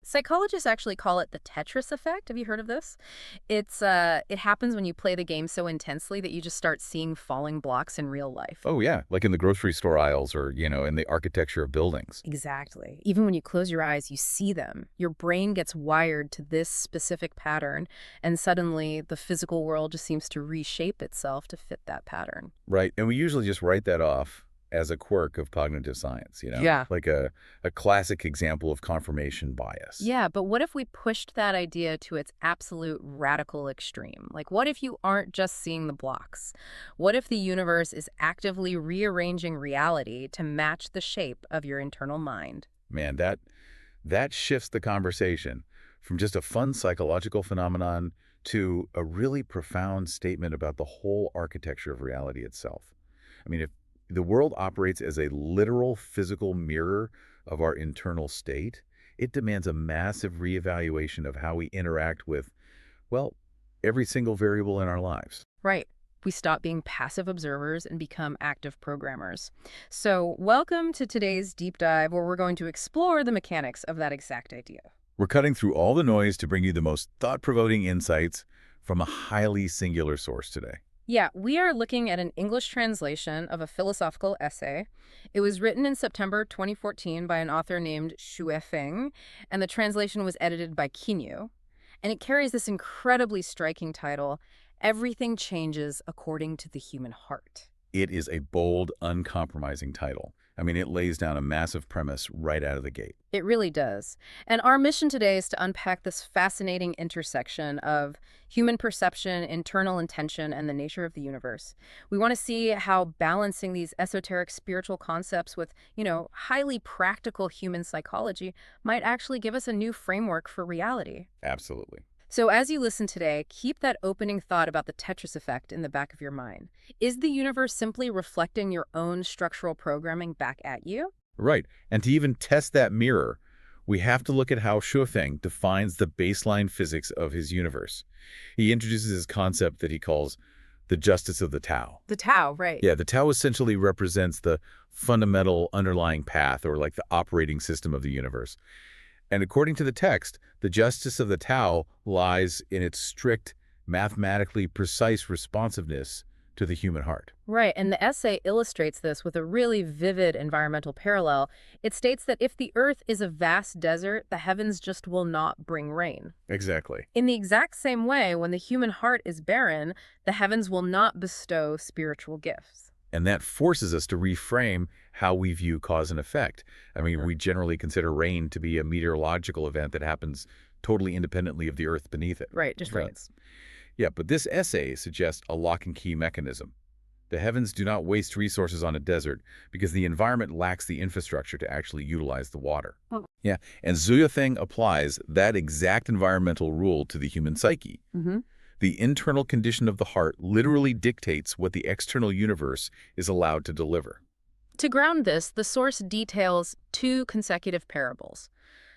Psychologists actually call it the Tetris effect. Have you heard of this? It happens when you play the game so intensely that you just start seeing falling blocks in real life. Oh, yeah, like in the grocery store aisles or, in the architecture of buildings. Exactly. Even when you close your eyes, you see them. Your brain gets wired to this specific pattern, and suddenly the physical world just seems to reshape itself to fit that pattern. Right. And we usually just write that off as a quirk of cognitive science, Yeah. like a classic example of confirmation bias. Yeah, but what if we pushed that idea to its absolute radical extreme? Like, what if you aren't just seeing the blocks? What if the universe is actively rearranging reality to match the shape of your internal mind? Man, that shifts the conversation from just a fun psychological phenomenon to a really profound statement about the whole architecture of reality itself. I mean, if the world operates as a literal physical mirror of our internal state, it demands a massive reevaluation of how we interact with, well, every single variable in our lives. Right. We stop being passive observers and become active programmers. So, welcome to today's deep dive where we're going to explore the mechanics of that exact idea. We're cutting through all the noise to bring you the most thought-provoking insights from a highly singular source today. Yeah, we are looking at an English translation of a philosophical essay. It was written in September 2014 by an author named Xue Feng, and the translation was edited by Qinyu. And it carries this incredibly striking title, Everything Changes According to the Human Heart. It is a bold, uncompromising title. I mean, it lays down a massive premise right out of the gate. It really does. And our mission today is to unpack this fascinating intersection of human perception, internal intention, and the nature of the universe. We want to see how balancing these esoteric spiritual concepts with, highly practical human psychology might actually give us a new framework for reality. Absolutely. So as you listen today, keep that opening thought about the Tetris effect in the back of your mind. Is the universe simply reflecting your own structural programming back at you? Right. And to even test that mirror, we have to look at how Shuofeng defines the baseline physics of his universe. He introduces his concept that he calls the justice of the Tao. The Tao, right. Yeah, the Tao essentially represents the fundamental underlying path, or like the operating system of the universe. And according to the text, the justice of the Tao lies in its strict, mathematically precise responsiveness to the human heart. Right, and the essay illustrates this with a really vivid environmental parallel. It states that if the Earth is a vast desert, the heavens just will not bring rain. Exactly. In the exact same way, when the human heart is barren, the heavens will not bestow spiritual gifts. And that forces us to reframe how we view cause and effect. I mean, we generally consider rain to be a meteorological event that happens totally independently of the earth beneath it. Right, just rains. Yeah, but this essay suggests a lock and key mechanism. The heavens do not waste resources on a desert because the environment lacks the infrastructure to actually utilize the water. Oh. Yeah, and Zuyafeng applies that exact environmental rule to the human psyche. Mm-hmm. The internal condition of the heart literally dictates what the external universe is allowed to deliver. To ground this, the source details two consecutive parables.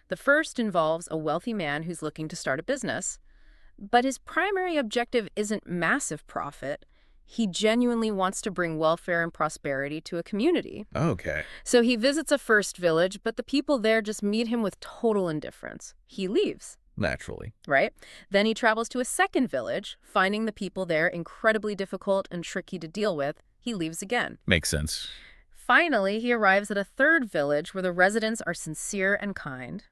The first involves a wealthy man who's looking to start a business, but his primary objective isn't massive profit. He genuinely wants to bring welfare and prosperity to a community. Okay. So he visits a first village, but the people there just meet him with total indifference. He leaves. Naturally. Right? Then he travels to a second village, finding the people there incredibly difficult and tricky to deal with. He leaves again. Makes sense. Finally, he arrives at a third village where the residents are sincere and kind.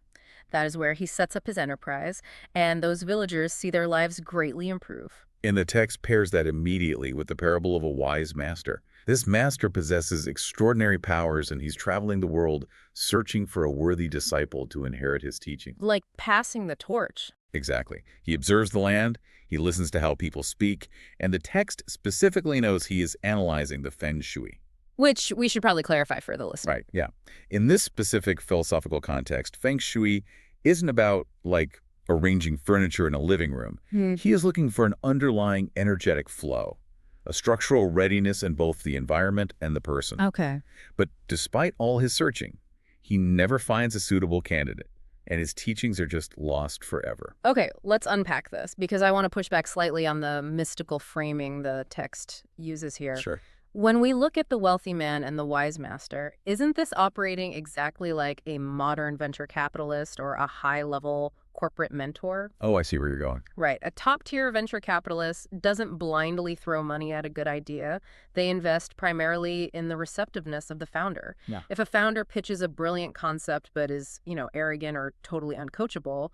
That is where he sets up his enterprise, and those villagers see their lives greatly improve. And the text pairs that immediately with the parable of a wise master. This master possesses extraordinary powers, and he's traveling the world searching for a worthy disciple to inherit his teaching. Like passing the torch. Exactly. He observes the land, he listens to how people speak, and the text specifically knows he is analyzing the feng shui. Which we should probably clarify for the listener. Right, yeah. In this specific philosophical context, feng shui isn't about, like, arranging furniture in a living room. He is looking for an underlying energetic flow, a structural readiness in both the environment and the person. Okay. But despite all his searching, he never finds a suitable candidate, and his teachings are just lost forever. Okay, let's unpack this, because I want to push back slightly on the mystical framing the text uses here. Sure. When we look at the wealthy man and the wise master, isn't this operating exactly like a modern venture capitalist or a high-level corporate mentor? Oh, I see where you're going. Right. A top-tier venture capitalist doesn't blindly throw money at a good idea. They invest primarily in the receptiveness of the founder. Yeah. If a founder pitches a brilliant concept but is, arrogant or totally uncoachable,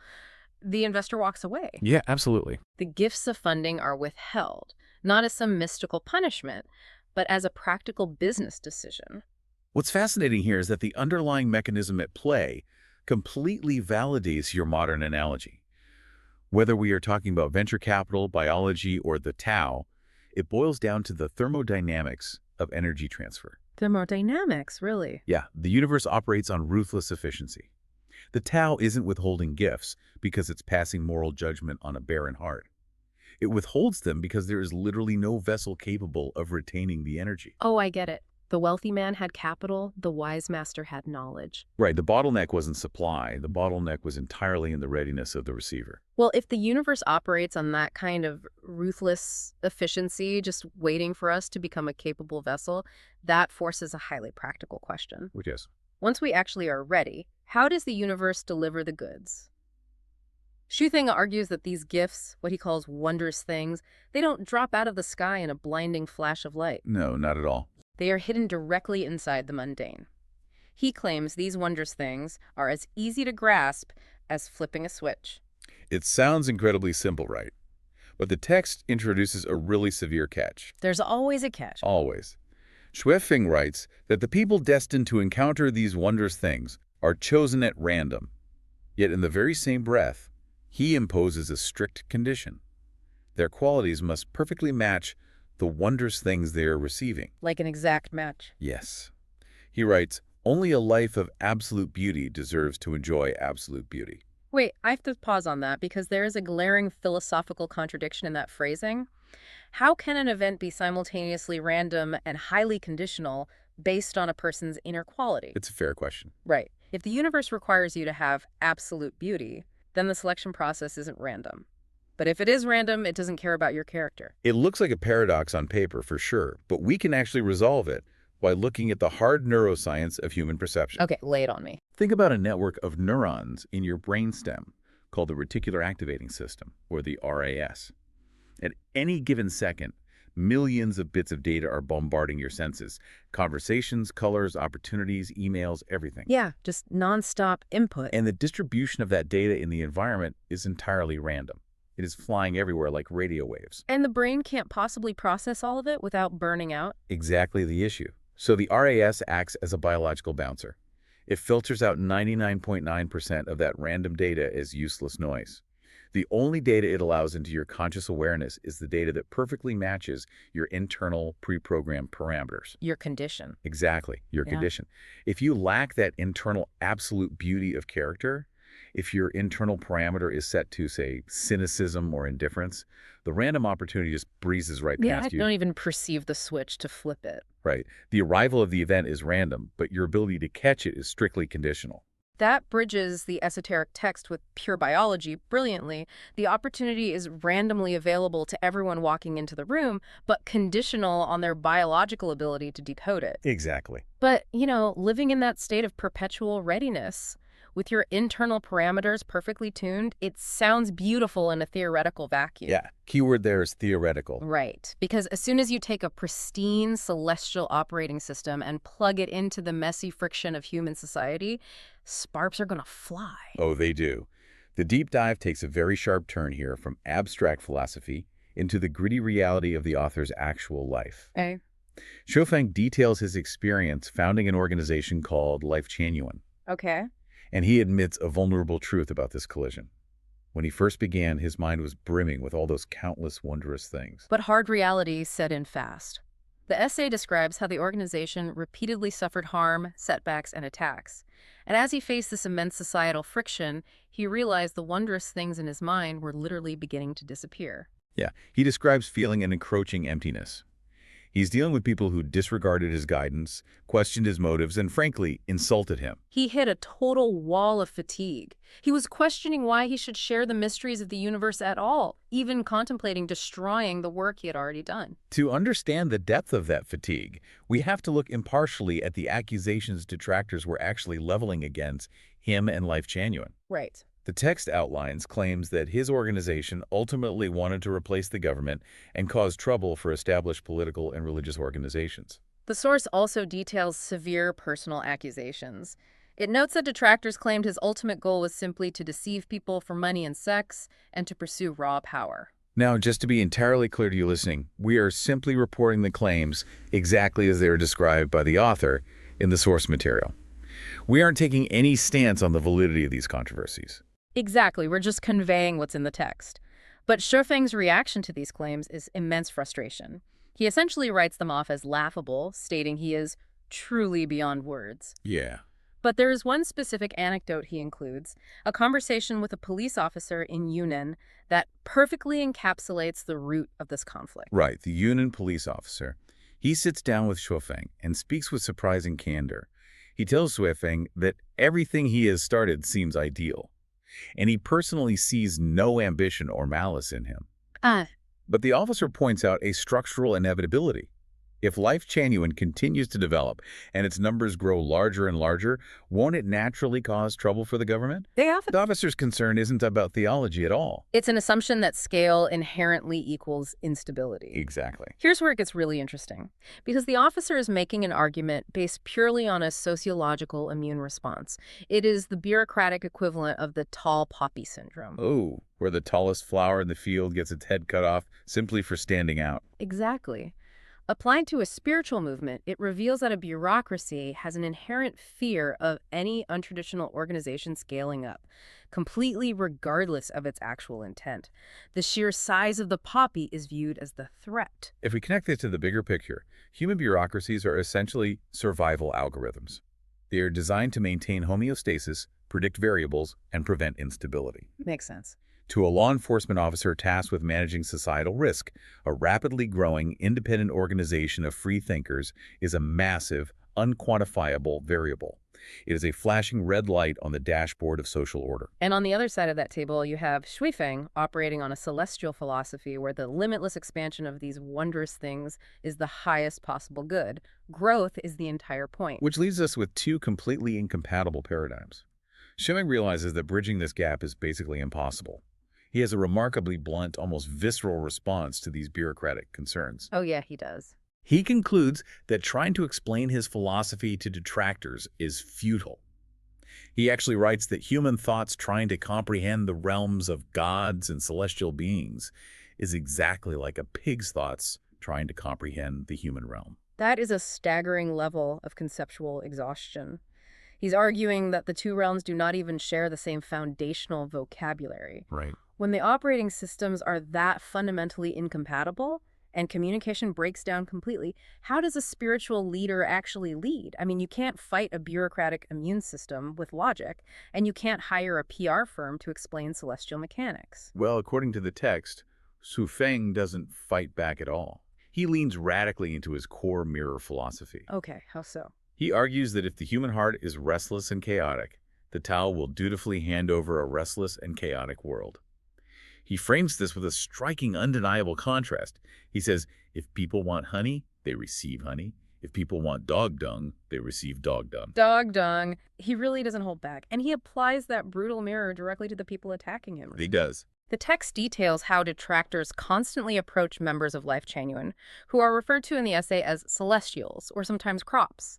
the investor walks away. Yeah, absolutely. The gifts of funding are withheld, not as some mystical punishment, but as a practical business decision. What's fascinating here is that the underlying mechanism at play completely validates your modern analogy. Whether we are talking about venture capital, biology, or the Tao, it boils down to the thermodynamics of energy transfer. Thermodynamics, really? Yeah, the universe operates on ruthless efficiency. The Tao isn't withholding gifts because it's passing moral judgment on a barren heart. It withholds them because there is literally no vessel capable of retaining the energy. Oh, I get it. The wealthy man had capital, the wise master had knowledge. Right, the bottleneck wasn't supply. The bottleneck was entirely in the readiness of the receiver. Well, if the universe operates on that kind of ruthless efficiency, just waiting for us to become a capable vessel, that forces a highly practical question. Which is? Once we actually are ready, how does the universe deliver the goods? Xu argues that these gifts, what he calls wondrous things, they don't drop out of the sky in a blinding flash of light. No, not at all. They are hidden directly inside the mundane. He claims these wondrous things are as easy to grasp as flipping a switch. It sounds incredibly simple, right? But the text introduces a really severe catch. There's always a catch. Always. Xue writes that the people destined to encounter these wondrous things are chosen at random. Yet in the very same breath, he imposes a strict condition. Their qualities must perfectly match the wondrous things they are receiving. Like an exact match. Yes. He writes, only a life of absolute beauty deserves to enjoy absolute beauty. Wait, I have to pause on that because there is a glaring philosophical contradiction in that phrasing. How can an event be simultaneously random and highly conditional based on a person's inner quality? It's a fair question. Right. If the universe requires you to have absolute beauty, then the selection process isn't random. But if it is random, it doesn't care about your character. It looks like a paradox on paper, for sure, but we can actually resolve it by looking at the hard neuroscience of human perception. Okay, lay it on me. Think about a network of neurons in your brainstem called the reticular activating system, or the RAS. At any given second, millions of bits of data are bombarding your senses. Conversations, colors, opportunities, emails, everything. Yeah, just nonstop input. And the distribution of that data in the environment is entirely random. It is flying everywhere like radio waves. And the brain can't possibly process all of it without burning out? Exactly the issue. So the RAS acts as a biological bouncer. It filters out 99.9% of that random data as useless noise. The only data it allows into your conscious awareness is the data that perfectly matches your internal pre-programmed parameters. Your condition. Exactly, your condition. If you lack that internal absolute beauty of character, if your internal parameter is set to, say, cynicism or indifference, the random opportunity just breezes right past you. I don't even perceive the switch to flip it. Right. The arrival of the event is random, but your ability to catch it is strictly conditional. That bridges the esoteric text with pure biology brilliantly. The opportunity is randomly available to everyone walking into the room, but conditional on their biological ability to decode it. Exactly. But, living in that state of perpetual readiness, with your internal parameters perfectly tuned, it sounds beautiful in a theoretical vacuum. Yeah, keyword there is theoretical. Right, because as soon as you take a pristine celestial operating system and plug it into the messy friction of human society, sparks are going to fly. Oh, they do. The deep dive takes a very sharp turn here from abstract philosophy into the gritty reality of the author's actual life. Okay. Xue details his experience founding an organization called Lifechanyuan. Okay. And he admits a vulnerable truth about this collision. When he first began, his mind was brimming with all those countless wondrous things. But hard reality set in fast. The essay describes how the organization repeatedly suffered harm, setbacks, and attacks. And as he faced this immense societal friction, he realized the wondrous things in his mind were literally beginning to disappear. Yeah, he describes feeling an encroaching emptiness. He's dealing with people who disregarded his guidance, questioned his motives, and frankly, insulted him. He hit a total wall of fatigue. He was questioning why he should share the mysteries of the universe at all, even contemplating destroying the work he had already done. To understand the depth of that fatigue, we have to look impartially at the accusations detractors were actually leveling against him and Lifechanyuan. Right. The text outlines claims that his organization ultimately wanted to replace the government and cause trouble for established political and religious organizations. The source also details severe personal accusations. It notes that detractors claimed his ultimate goal was simply to deceive people for money and sex and to pursue raw power. Now, just to be entirely clear to you listening, we are simply reporting the claims exactly as they are described by the author in the source material. We aren't taking any stance on the validity of these controversies. Exactly, we're just conveying what's in the text. But Shufeng's reaction to these claims is immense frustration. He essentially writes them off as laughable, stating he is truly beyond words. Yeah. But there is one specific anecdote he includes, a conversation with a police officer in Yunnan that perfectly encapsulates the root of this conflict. Right, the Yunnan police officer. He sits down with Shufeng and speaks with surprising candor. He tells Shufeng that everything he has started seems ideal, and he personally sees no ambition or malice in him. But the officer points out a structural inevitability. If Lifechanyuan continues to develop and its numbers grow larger and larger, won't it naturally cause trouble for the government? The officer's concern isn't about theology at all. It's an assumption that scale inherently equals instability. Exactly. Here's where it gets really interesting, because the officer is making an argument based purely on a sociological immune response. It is the bureaucratic equivalent of the tall poppy syndrome. Oh, where the tallest flower in the field gets its head cut off simply for standing out. Exactly. Applied to a spiritual movement, it reveals that a bureaucracy has an inherent fear of any untraditional organization scaling up, completely regardless of its actual intent. The sheer size of the poppy is viewed as the threat. If we connect this to the bigger picture, human bureaucracies are essentially survival algorithms. They are designed to maintain homeostasis, predict variables, and prevent instability. Makes sense. To a law enforcement officer tasked with managing societal risk, a rapidly growing independent organization of free thinkers is a massive, unquantifiable variable. It is a flashing red light on the dashboard of social order. And on the other side of that table, you have Shuifeng operating on a celestial philosophy where the limitless expansion of these wondrous things is the highest possible good. Growth is the entire point. Which leaves us with two completely incompatible paradigms. Schumann realizes that bridging this gap is basically impossible. He has a remarkably blunt, almost visceral response to these bureaucratic concerns. Oh yeah, he does. He concludes that trying to explain his philosophy to detractors is futile. He actually writes that human thoughts trying to comprehend the realms of gods and celestial beings is exactly like a pig's thoughts trying to comprehend the human realm. That is a staggering level of conceptual exhaustion. He's arguing that the two realms do not even share the same foundational vocabulary. Right. When the operating systems are that fundamentally incompatible and communication breaks down completely, how does a spiritual leader actually lead? I mean, you can't fight a bureaucratic immune system with logic, and you can't hire a PR firm to explain celestial mechanics. Well, according to the text, Su Feng doesn't fight back at all. He leans radically into his core mirror philosophy. Okay, how so? He argues that if the human heart is restless and chaotic, the Tao will dutifully hand over a restless and chaotic world. He frames this with a striking, undeniable contrast. He says, if people want honey, they receive honey. If people want dog dung, they receive dog dung. Dog dung. He really doesn't hold back. And he applies that brutal mirror directly to the people attacking him. He does. The text details how detractors constantly approach members of Lifechanyuan, who are referred to in the essay as celestials, or sometimes crops.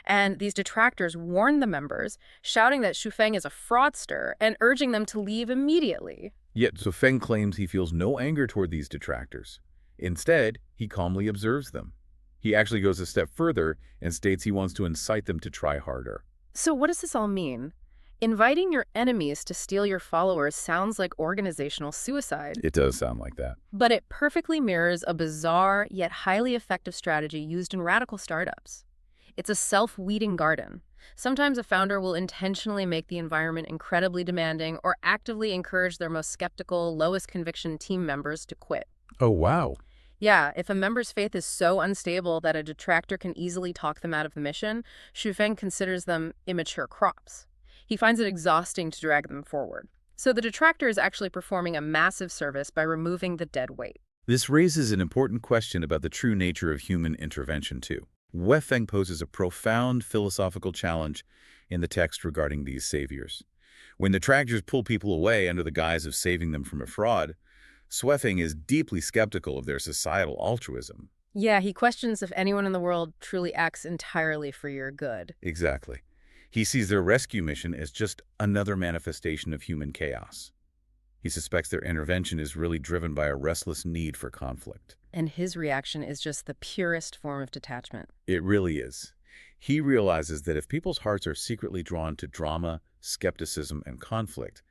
And these detractors warn the members, shouting that Shufeng is a fraudster and urging them to leave immediately. Yet Su Feng claims he feels no anger toward these detractors. Instead, he calmly observes them. He actually goes a step further and states he wants to incite them to try harder. So what does this all mean? Inviting your enemies to steal your followers sounds like organizational suicide. It does sound like that. But it perfectly mirrors a bizarre yet highly effective strategy used in radical startups. It's a self-weeding garden. Sometimes a founder will intentionally make the environment incredibly demanding or actively encourage their most skeptical, lowest conviction team members to quit. Oh, wow. Yeah, if a member's faith is so unstable that a detractor can easily talk them out of the mission, Feng considers them immature crops. He finds it exhausting to drag them forward. So the detractor is actually performing a massive service by removing the dead weight. This raises an important question about the true nature of human intervention, too. Feng poses a profound philosophical challenge in the text regarding these saviors. When the detractors pull people away under the guise of saving them from a fraud, Feng is deeply skeptical of their societal altruism. Yeah, he questions if anyone in the world truly acts entirely for your good. Exactly. He sees their rescue mission as just another manifestation of human chaos. He suspects their intervention is really driven by a restless need for conflict. And his reaction is just the purest form of detachment. It really is. He realizes that if people's hearts are secretly drawn to drama, skepticism, and conflict,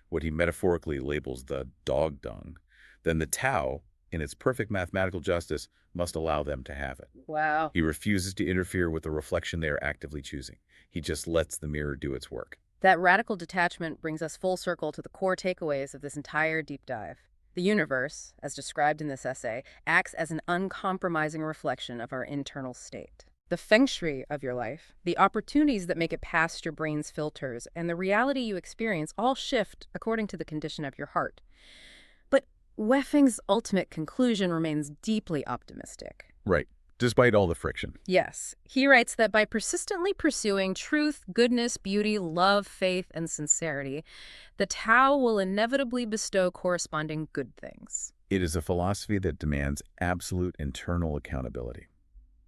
what he metaphorically labels the dog dung, then the Tao, in its perfect mathematical justice, must allow them to have it. Wow. He refuses to interfere with the reflection they are actively choosing. He just lets the mirror do its work. That radical detachment brings us full circle to the core takeaways of this entire deep dive. The universe, as described in this essay, acts as an uncompromising reflection of our internal state. The feng shui of your life, the opportunities that make it past your brain's filters, and the reality you experience all shift according to the condition of your heart. But Feng's ultimate conclusion remains deeply optimistic. Right. Despite all the friction. Yes, he writes that by persistently pursuing truth, goodness, beauty, love, faith, and sincerity, the Tao will inevitably bestow corresponding good things. It is a philosophy that demands absolute internal accountability.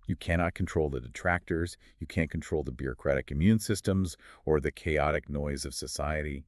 You cannot control the detractors, you can't control the bureaucratic immune systems or the chaotic noise of society.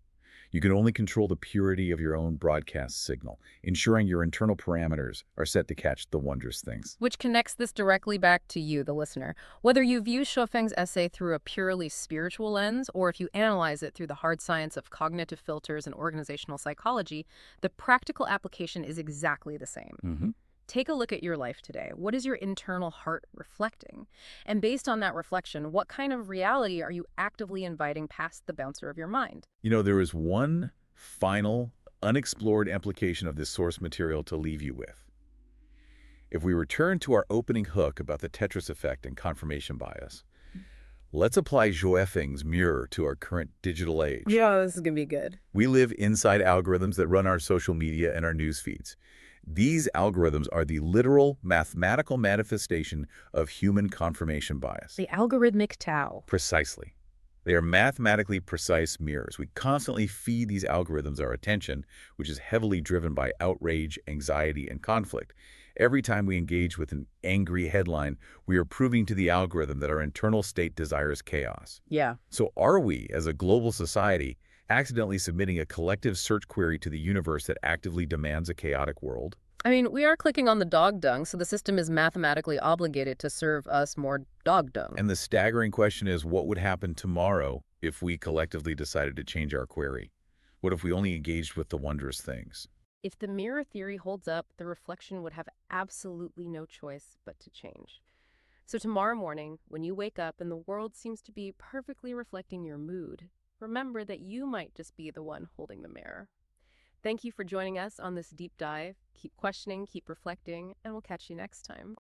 You can only control the purity of your own broadcast signal, ensuring your internal parameters are set to catch the wondrous things. Which connects this directly back to you, the listener. Whether you view Feng's essay through a purely spiritual lens, or if you analyze it through the hard science of cognitive filters and organizational psychology, the practical application is exactly the same. Take a look at your life today. What is your internal heart reflecting? And based on that reflection, what kind of reality are you actively inviting past the bouncer of your mind? You know, there is one final, unexplored implication of this source material to leave you with. If we return to our opening hook about the Tetris effect and confirmation bias, let's apply Feng's mirror to our current digital age. Yeah, this is going to be good. We live inside algorithms that run our social media and our news feeds. These algorithms are the literal mathematical manifestation of human confirmation bias. The algorithmic Tao. Precisely. They are mathematically precise mirrors. We constantly feed these algorithms our attention, which is heavily driven by outrage, anxiety, and conflict. Every time we engage with an angry headline, we are proving to the algorithm that our internal state desires chaos. Yeah. So are we, as a global society, accidentally submitting a collective search query to the universe that actively demands a chaotic world? I mean, we are clicking on the dog dung, so the system is mathematically obligated to serve us more dog dung. And the staggering question is, what would happen tomorrow if we collectively decided to change our query? What if we only engaged with the wondrous things? If the mirror theory holds up, the reflection would have absolutely no choice but to change. So tomorrow morning, when you wake up and the world seems to be perfectly reflecting your mood, remember that you might just be the one holding the mirror. Thank you for joining us on this deep dive. Keep questioning, keep reflecting, and we'll catch you next time.